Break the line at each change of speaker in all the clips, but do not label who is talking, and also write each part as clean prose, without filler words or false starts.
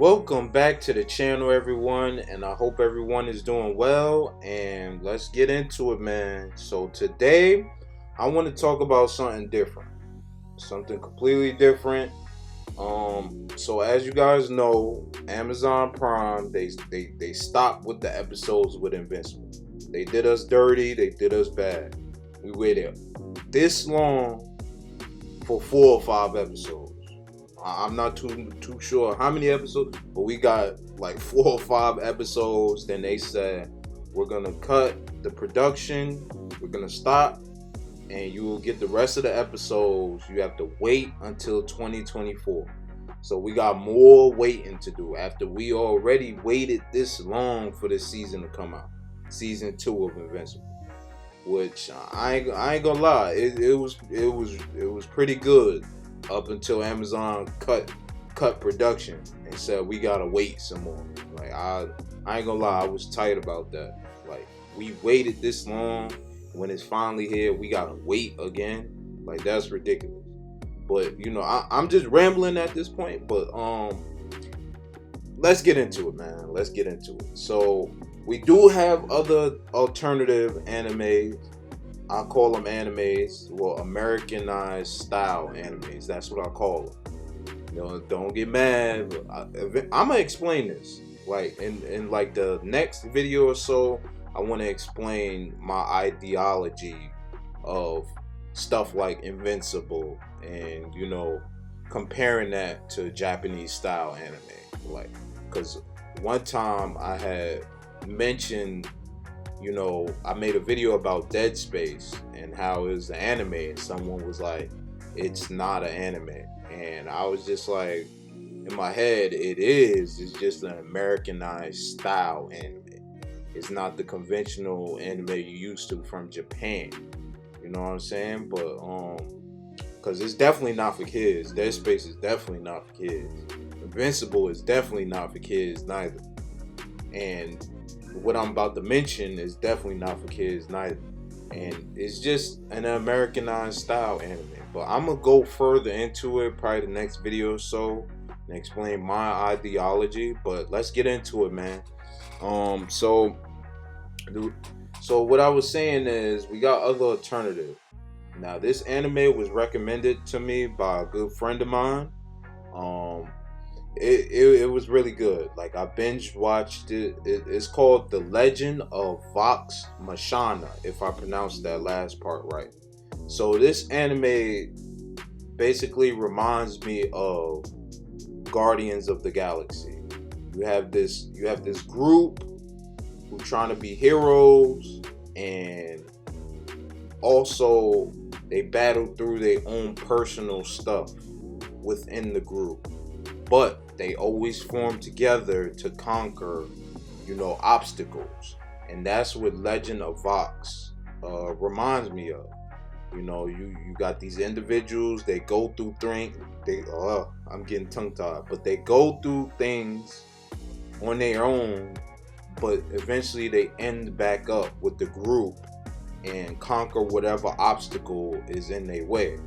Welcome back to the channel, everyone, and I hope everyone is doing well. And let's get into it, man. So, today I want to talk about something different, something completely different. So as you guys know, Amazon Prime they stopped with the episodes with Invincible. They did us dirty, they did us bad. We waited this long for 4 or 5 episodes. I'm not too sure how many episodes, but we got like 4 or 5 episodes. Then they said we're gonna cut the production, we're gonna stop, and you will get the rest of the episodes. You have to wait until 2024. So we got more waiting to do after we already waited this long for this season to come out. Season 2 of Invincible. Which I ain't gonna lie, it was pretty good up until Amazon cut production and said we gotta wait some more. Like I ain't gonna lie, I was tight about that. Like we waited this long, when it's finally here, we gotta wait again. Like that's ridiculous. But I'm just rambling at this point. But let's get into it, man. Let's get into it. So we do have other alternative animes. I call them animes, well, Americanized style animes. That's what I call them. Don't get mad. But I'm gonna explain this. Like in like the next video or so, I want to explain my ideology of stuff like Invincible and comparing that to Japanese style anime. Like, because one time I had mentioned, I made a video about Dead Space and how it was an anime, and someone was like, it's not an anime. And I was just like, in my head, it's just an Americanized style anime. It's not the conventional anime you used to from Japan. You know what I'm saying? But because it's definitely not for kids. Dead Space is definitely not for kids. Invincible is definitely not for kids neither. And what I'm about to mention is definitely not for kids neither. And it's just an Americanized style anime. But I'm gonna go further into it probably the next video or so and explain my ideology. But let's get into it, man. So what I was saying is we got other alternatives. Now this anime was recommended to me by a good friend of mine. It was really good. Like I binge watched it. It's called The Legend of Vox Machina, if I pronounced that last part right. So this anime basically reminds me of Guardians of the Galaxy. You have this group who trying to be heroes, and also they battle through their own personal stuff within the group, but they always form together to conquer obstacles. And that's what Legend of Vox reminds me of. You got these individuals, they go through I'm getting tongue tied, but they go through things on their own, but eventually they end back up with the group and conquer whatever obstacle is in their way.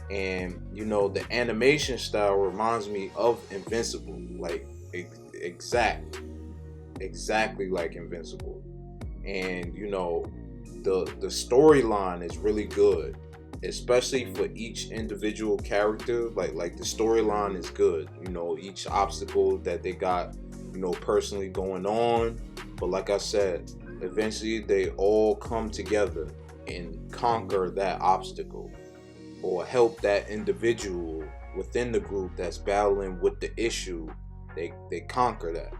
And the animation style reminds me of Invincible, like exactly like Invincible. And the storyline is really good, especially for each individual character. Like the storyline is good. Each obstacle that they got personally going on. But like I said, eventually they all come together and conquer that obstacle, or help that individual within the group that's battling with the issue. They conquer that.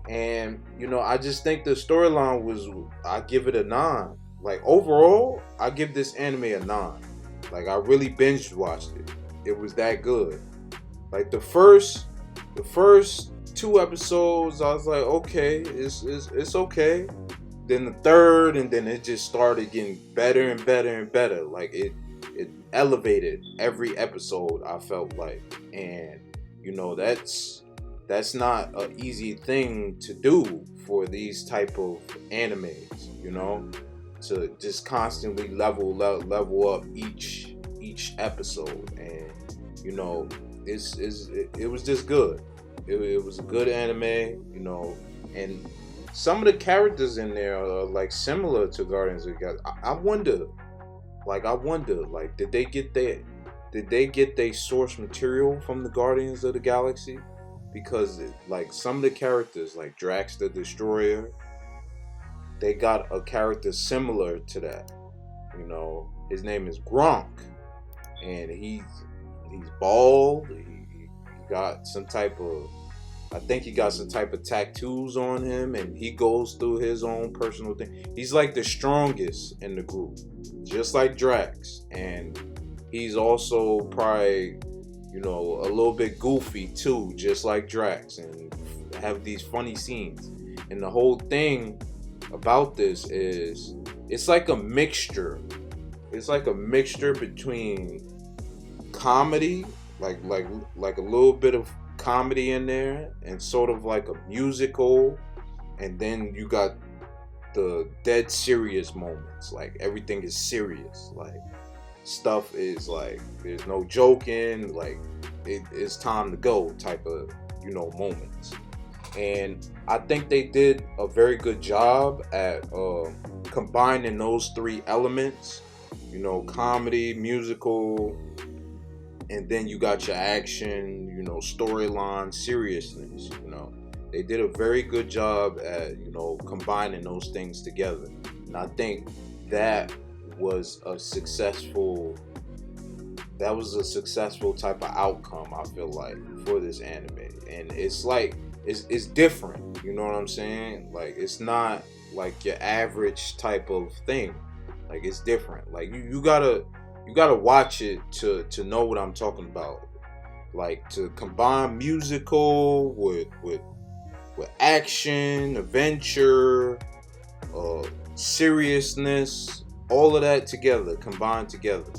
And I just think the storyline I give it a 9. Like overall, I give this anime a 9. Like I really binge watched it. It was that good. Like the first 2 episodes, I was like, okay, it's okay. Then the third, and then it just started getting better and better and better. Like it elevated every episode, I felt like. And that's not an easy thing to do for these type of animes, to just constantly level up each episode. And it was just good. it was a good anime, you know, and some of the characters in there are like similar to Guardians of the Galaxy. I wonder, like, did they get their source material from the Guardians of the Galaxy? Because like some of the characters, like Drax the Destroyer, they got a character similar to that. You know, his name is Gronk, and he's bald. He got some type of, I think he got some type of tattoos on him, and he goes through his own personal thing. He's like the strongest in the group, just like Drax, and he's also probably, you know, a little bit goofy too, just like Drax, and have these funny scenes. And the whole thing about this is it's like a mixture. It's like a mixture between comedy, like a little bit of comedy in there, and sort of like a musical, and then you got the dead serious moments. Like everything is serious. Like stuff is like there's no joking. Like it's time to go type of, you know, moments. And I think they did a very good job at combining those three elements. You know, comedy, musical, and then you got your action, you know, storyline, seriousness. You know, they did a very good job at, you know, combining those things together. And I think that was a successful type of outcome, I feel like, for this anime. And it's like it's different, you know what I'm saying? Like it's not like your average type of thing. Like it's different. Like you gotta watch it to know what I'm talking about. Like to combine musical with action, adventure, seriousness, all of that together, combined together.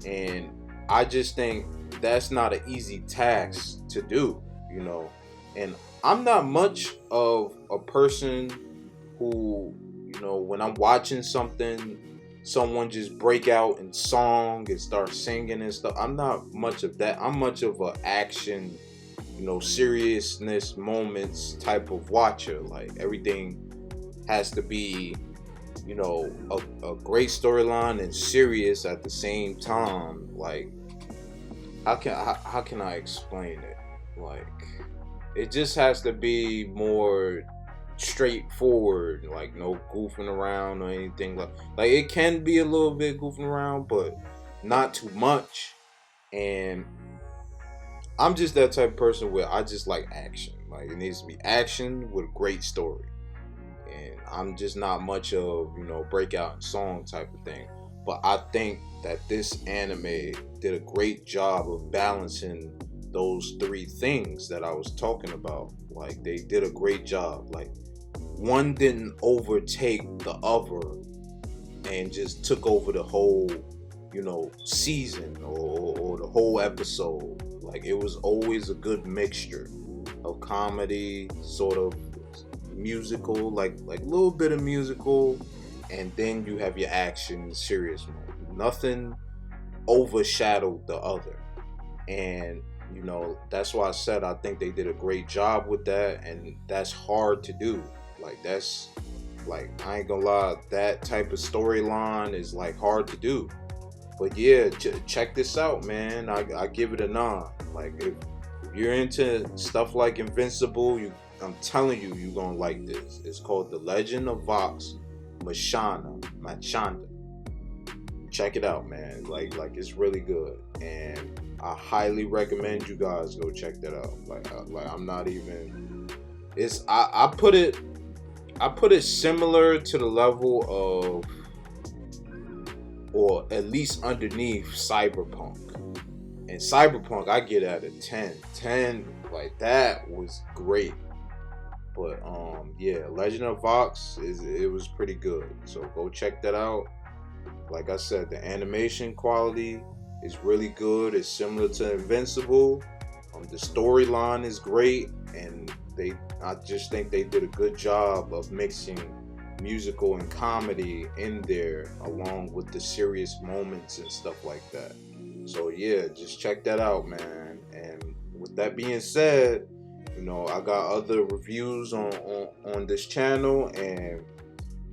And I just think that's not an easy task to do, you know. And I'm not much of a person who, you know, when I'm watching something, someone just break out in song and start singing and stuff. I'm not much of that. I'm much of a action, you know, seriousness moments type of watcher. Like everything has to be, you know, a great storyline and serious at the same time. Like how can I explain it? Like it just has to be more straightforward, like no goofing around or anything. Like it can be a little bit goofing around, but not too much. And I'm just that type of person where I just like action. Like it needs to be action with a great story. And I'm just not much of, you know, breakout and song type of thing. But I think that this anime did a great job of balancing those three things that I was talking about. Like they did a great job. Like one didn't overtake the other and just took over the whole, you know, season or the whole episode. Like it was always a good mixture of comedy, sort of musical, like a little bit of musical, and then you have your action, serious mode. Nothing overshadowed the other. And you know, that's why I said I think they did a great job with that, and that's hard to do. Like that's like I ain't gonna lie, that type of storyline is like hard to do. But yeah, check this out, man. I give it a 9. Like if you're into stuff like Invincible, I'm telling you, you're gonna like this. It's called The Legend of Vox Machanda. Check it out, man. Like it's really good, and I highly recommend you guys go check that out. Like I'm not even. It's I put it similar to the level of, or at least underneath Cyberpunk. And Cyberpunk, I get at a 10. 10, like that was great. But yeah, Legend of Vox it was pretty good. So go check that out. Like I said, the animation quality is really good. It's similar to Invincible. The storyline is great, and I just think they did a good job of mixing musical and comedy in there, along with the serious moments and stuff like that. So yeah, just check that out, man. And with that being said, You know, I got other reviews on this channel, and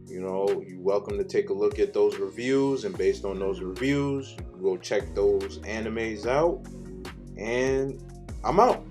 you know, you're welcome to take a look at those reviews, and based on those reviews, you can go check those animes out. And I'm out.